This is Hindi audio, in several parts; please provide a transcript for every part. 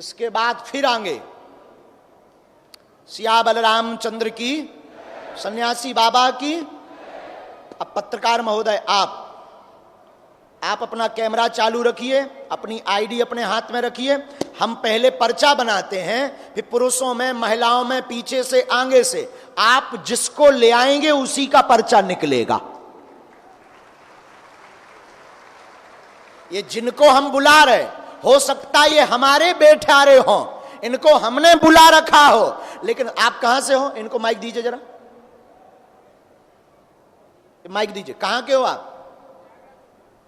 इसके बाद फिर आगे सिया बलराम चंद्र की, सन्यासी बाबा की। अब पत्रकार महोदय आप अपना कैमरा चालू रखिए, अपनी आईडी अपने हाथ में रखिए। हम पहले पर्चा बनाते हैं, फिर पुरुषों में, महिलाओं में, पीछे से, आगे से। आप जिसको ले आएंगे उसी का पर्चा निकलेगा। ये जिनको हम बुला रहे, हो सकता है ये हमारे बेठारे हों, इनको हमने बुला रखा हो, लेकिन आप कहां से हो? इनको माइक दीजिए जरा, माइक दीजिए। कहां के हो आप?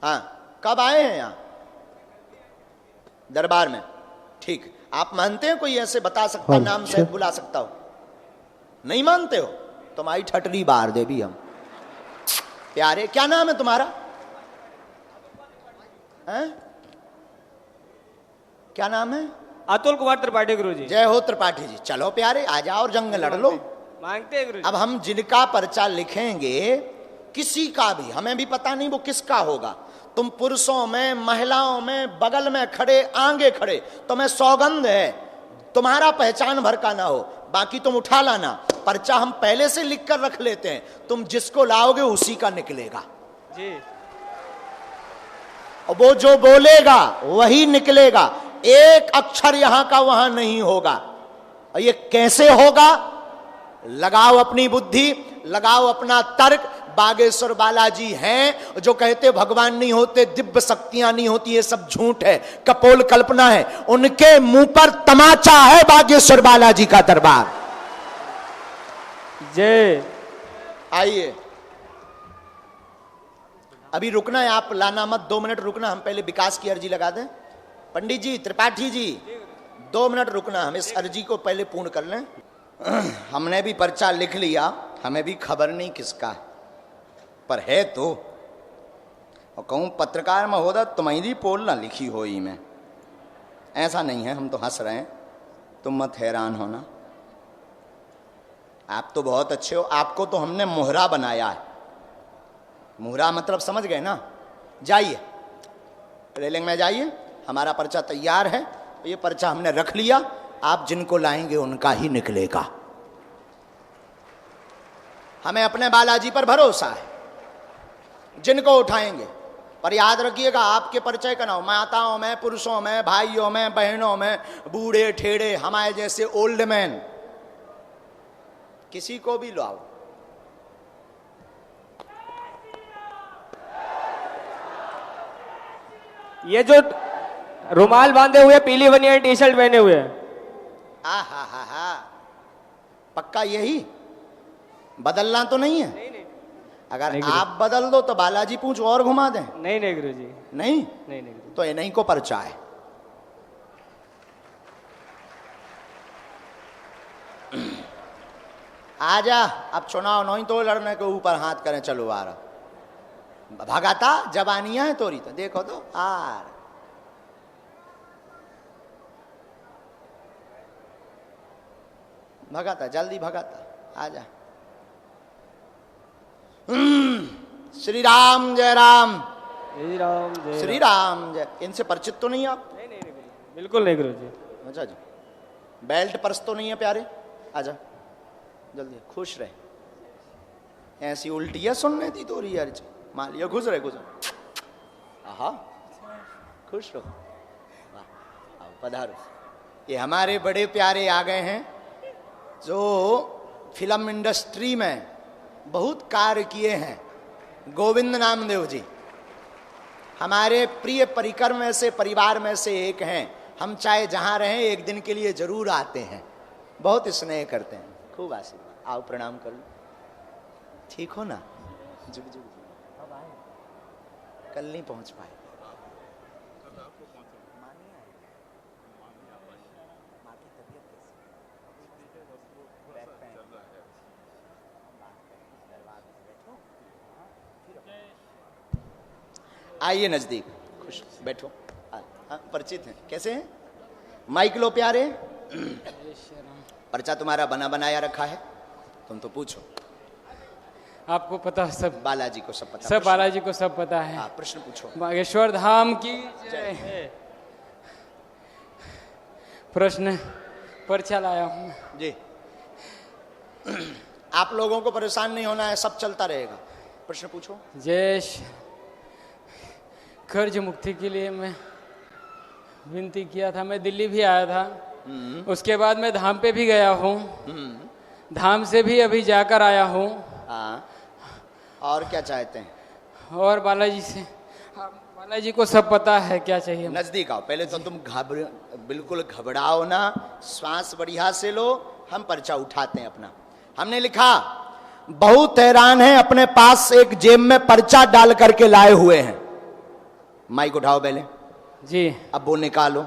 हाँ, कब आए हैं यहां? दरबार में। ठीक, आप मानते हैं कोई ऐसे बता सकता, नाम से बुला सकता हो? नहीं मानते हो? तुम्हारी ठटरी बार दे भी हम। प्यारे, क्या नाम है तुम्हारा? हैं? क्या नाम है? अतुल कुमार त्रिपाठी गुरुजी। जय हो त्रिपाठी जी। चलो प्यारे, आ जाओ और जंग लड़ लो। मांगते हैं गुरुजी। अब हम जिनका पर्चा लिखेंगे, किसी का भी, हमें भी पता नहीं वो किसका होगा। तुम पुरुषों में, महिलाओं में, बगल में खड़े, आगे खड़े, तुम्हें सौगंध है तुम्हारा पहचान भर का ना हो, बाकी तुम उठा लाना। पर्चा हम पहले से लिख कर रख लेते हैं, तुम जिसको लाओगे उसी का निकलेगा जी। और वो जो बोलेगा वही निकलेगा, एक अक्षर यहां का वहां नहीं होगा। और ये कैसे होगा? लगाओ अपनी बुद्धि, लगाओ अपना तर्क। बागेश्वर बालाजी हैं जो कहते भगवान नहीं होते, दिव्य शक्तियां नहीं होती, ये सब झूठ है, कपोल कल्पना है। उनके मुंह पर तमाचा है बागेश्वर बालाजी का दरबार। जय। आइए, अभी रुकना है, आप लाना मत, 2 मिनट रुकना। हम पहले विकास की अर्जी लगा दें। पंडित जी, त्रिपाठी जी, 2 मिनट रुकना, हम इस अर्जी को पहले पूर्ण कर लें। हमने भी पर्चा लिख लिया, हमें भी खबर नहीं किसका पर है तो। और कहूं पत्रकार महोदय तुम्हारी पोल ना लिखी हो ही में, ऐसा नहीं है, हम तो हंस रहे हैं, तुम मत हैरान होना। आप तो बहुत अच्छे हो, आपको तो हमने मोहरा बनाया है। मोहरा मतलब समझ गए ना? जाइए रेलिंग में जाइए, हमारा पर्चा तैयार है, ये पर्चा हमने रख लिया, आप जिनको लाएंगे उनका ही निकलेगा। हमें अपने बालाजी पर भरोसा है, जिनको उठाएंगे। पर याद रखिएगा, आपके परिचय का नाम, माताओं में, पुरुषों में, भाइयों में, बहनों में, बूढ़े ठेड़े, हमारे जैसे ओल्ड मैन, किसी को भी लाओ। ये जो रुमाल बांधे हुए, पीली बनियान टी शर्ट पहने हुए, हा, पक्का यही? बदलना तो नहीं है? नहीं। अगर नहीं आप बदल दो तो बालाजी पूंछ और घुमा दें। नहीं गुरुजी। नहीं तो इन्हीं को पर्चा है। आजा, अब चुनाव नहीं तो लड़ने के ऊपर हाथ करें, चलो आ रहा भगाता, जवानियां है तोरी तो देखो तो आर। भगाता, जल्दी भगाता, आजा। श्री राम जय राम। श्री राम जय। श्री राम जय। इनसे परिचित तो नहीं आप? नहीं बिल्कुल नहीं गुरुजी। अच्छा जी, बेल्ट पर्स तो नहीं है प्यारे? आजा जल्दी, खुश रहे। ऐसी उल्टियां सुनने दी तो यार, मान लिया घुस रहे, आहा, खुश रहो, आओ पधारो। ये हमारे बड़े प्यारे आ गए हैं जो फिल्म इंडस्ट्री में बहुत कार्य किए हैं। गोविंद नामदेव जी हमारे प्रिय परिकर में से, परिवार में से एक हैं। हम चाहे जहां रहें एक दिन के लिए जरूर आते हैं, बहुत स्नेह करते हैं। खूब आशीर्वाद, आओ प्रणाम कर लो। ठीक हो ना? जुग जुग अब आए, कल नहीं पहुंच पाए। आइए नजदीक, खुश बैठो। परिचित हैं, कैसे हैं? माइक लो प्यारे। पर्चा तुम्हारा बना बनाया रखा है, तुम तो पूछो। आपको पता सब? बालाजी को सब पता, सब बालाजी को सब पता है। हाँ, प्रश्न पूछो। बागेश्वर धाम की जय। प्रश्न पर्चा लाया हूँ। जी, आप लोगों को परेशान नहीं होना है, सब चलता रहेगा। प्रश्न पूछो। कर्ज मुक्ति के लिए मैं विनती किया था, मैं दिल्ली भी आया था, उसके बाद मैं धाम पे भी गया हूँ, धाम से भी अभी जाकर आया हूँ। हाँ, और क्या चाहते हैं? और बालाजी से, बालाजी को सब पता है क्या चाहिए। नजदीक आओ, पहले तो तुम बिल्कुल घबराओ ना, श्वास बढ़िया से लो, हम पर्चा उठाते हैं अपना। हमने लिखा बहुत हैरान है, अपने पास एक जेब में पर्चा डाल करके लाए हुए हैं। माइक उठाओ पहले जी, अब वो निकालो।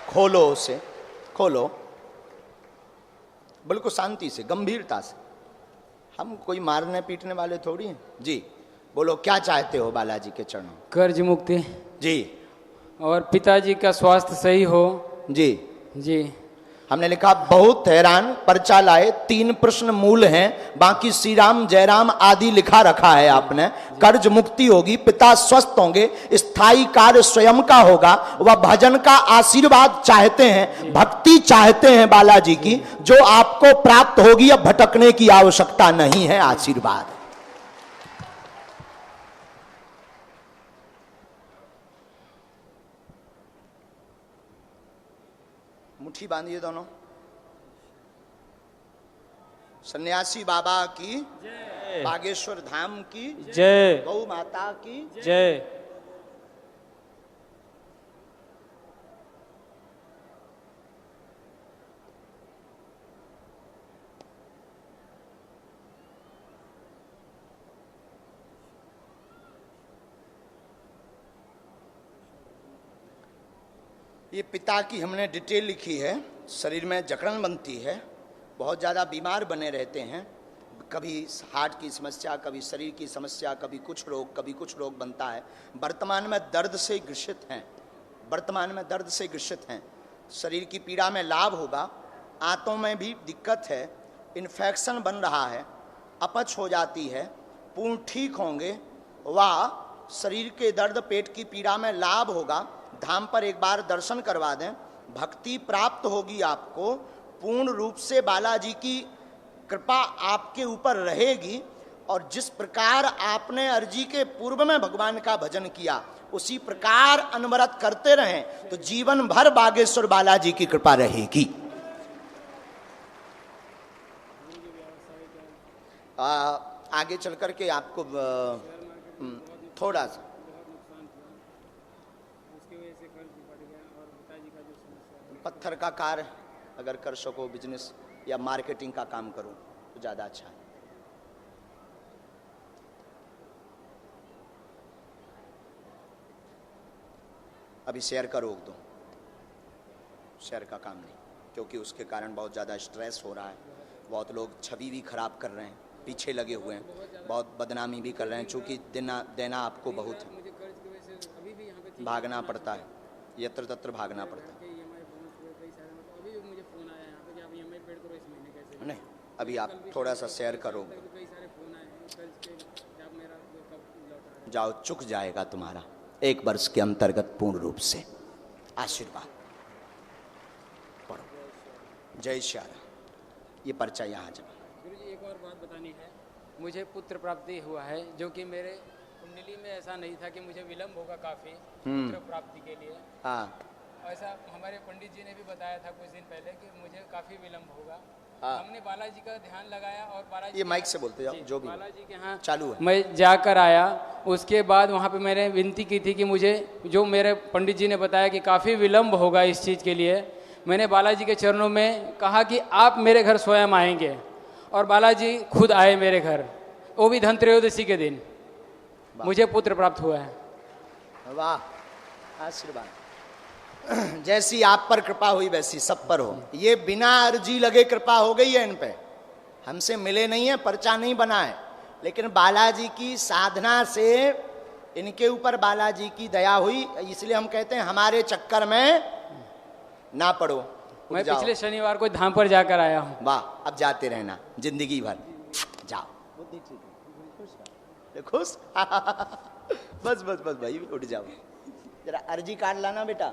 खोलो उसे, खोलो, बिल्कुल शांति से, गंभीरता से। हम कोई मारने पीटने वाले थोड़ी हैं। जी बोलो, क्या चाहते हो बालाजी के चरणों? कर्ज मुक्ति जी, और पिताजी का स्वास्थ्य सही हो। जी जी, हमने लिखा बहुत हैरान, पर्चा लाए, 3 प्रश्न मूल हैं, बाकी श्री राम जयराम आदि लिखा रखा है आपने। कर्ज मुक्ति होगी, पिता स्वस्थ होंगे, स्थायी कार्य स्वयं का होगा, वह भजन का आशीर्वाद चाहते हैं, भक्ति चाहते हैं बालाजी की, जो आपको प्राप्त होगी। अब भटकने की आवश्यकता नहीं है, आशीर्वाद। मुट्ठी बांधिए दोनों। सन्यासी बाबा की जय, बागेश्वर धाम की जय, गौ माता की जय। ये पिता की हमने डिटेल लिखी है। शरीर में जकड़न बनती है, बहुत ज़्यादा बीमार बने रहते हैं, कभी हार्ट की समस्या, कभी शरीर की समस्या, कभी कुछ रोग बनता है। वर्तमान में दर्द से ग्रसित हैं, वर्तमान में दर्द से ग्रसित हैं। शरीर की पीड़ा में लाभ होगा, आंतों में भी दिक्कत है, इन्फेक्शन बन रहा है, अपच हो जाती है, पूर्ण ठीक होंगे। व शरीर के दर्द, पेट की पीड़ा में लाभ होगा। धाम पर एक बार दर्शन करवा दें, भक्ति प्राप्त होगी आपको। पूर्ण रूप से बालाजी की कृपा आपके ऊपर रहेगी। और जिस प्रकार आपने अर्जी के पूर्व में भगवान का भजन किया, उसी प्रकार अनवरत करते रहें तो जीवन भर बागेश्वर बालाजी की कृपा रहेगी। आगे चल करके आपको थोड़ा सा पत्थर का कार्य अगर कर सको, बिजनेस या मार्केटिंग का काम करो तो ज़्यादा अच्छा है। अभी शेयर का रोक दो, शेयर का काम नहीं, क्योंकि उसके कारण बहुत ज़्यादा स्ट्रेस हो रहा है। बहुत लोग छवि भी खराब कर रहे हैं, पीछे लगे हुए हैं, बहुत बदनामी भी कर रहे हैं। चूँकि देना आपको बहुत है, भागना पड़ता है, यत्र तत्र भागना पड़ता है। नहीं, अभी आप थोड़ा सा शेयर करो, जाओ, चुक जाएगा तुम्हारा 1 वर्ष के अंतर्गत पूर्ण रूप से। आशीर्वाद पढ़ो। जय श्री राम। ये पर्चा यहाँ जमा। गुरुजी, एक और बात बतानी है। मुझे पुत्र प्राप्ति हुआ है, जो कि मेरे कुंडली में ऐसा नहीं था कि मुझे विलंब होगा काफी पुत्र प्राप्ति के लिए। हाँ, ऐसा हमारे पंडित जी ने भी बताया था कुछ दिन पहले कि मुझे काफी विलंब होगा। हाँ। हमने बालाजी का ध्यान लगाया और बालाजी, ये माइक से बोलते जाओ, जो भी बालाजी के यहाँ चालू है। मैं जाकर आया, उसके बाद वहाँ पे मैंने विनती की थी कि मुझे, जो मेरे पंडित जी ने बताया कि काफ़ी विलंब होगा इस चीज़ के लिए, मैंने बालाजी के चरणों में कहा कि आप मेरे घर स्वयं आएंगे, और बालाजी खुद आए मेरे घर, वो भी धनत्रयोदशी के दिन। मुझे पुत्र प्राप्त हुआ है। वाह, आशीर्वाद। जैसी आप पर कृपा हुई वैसी सब पर हो। ये बिना अर्जी लगे कृपा हो गई है इन पे, हमसे मिले नहीं है, पर्चा नहीं बना है, लेकिन बालाजी की साधना से इनके ऊपर बालाजी की दया हुई। इसलिए हम कहते हैं हमारे चक्कर में ना पड़ो। मैं पिछले शनिवार को धाम पर जाकर आया हूँ। वाह, अब जाते रहना जिंदगी भर, जाओ। खुश बस बस बस भाई उठ जाओ, जरा अर्जी कार्ड लाना बेटा।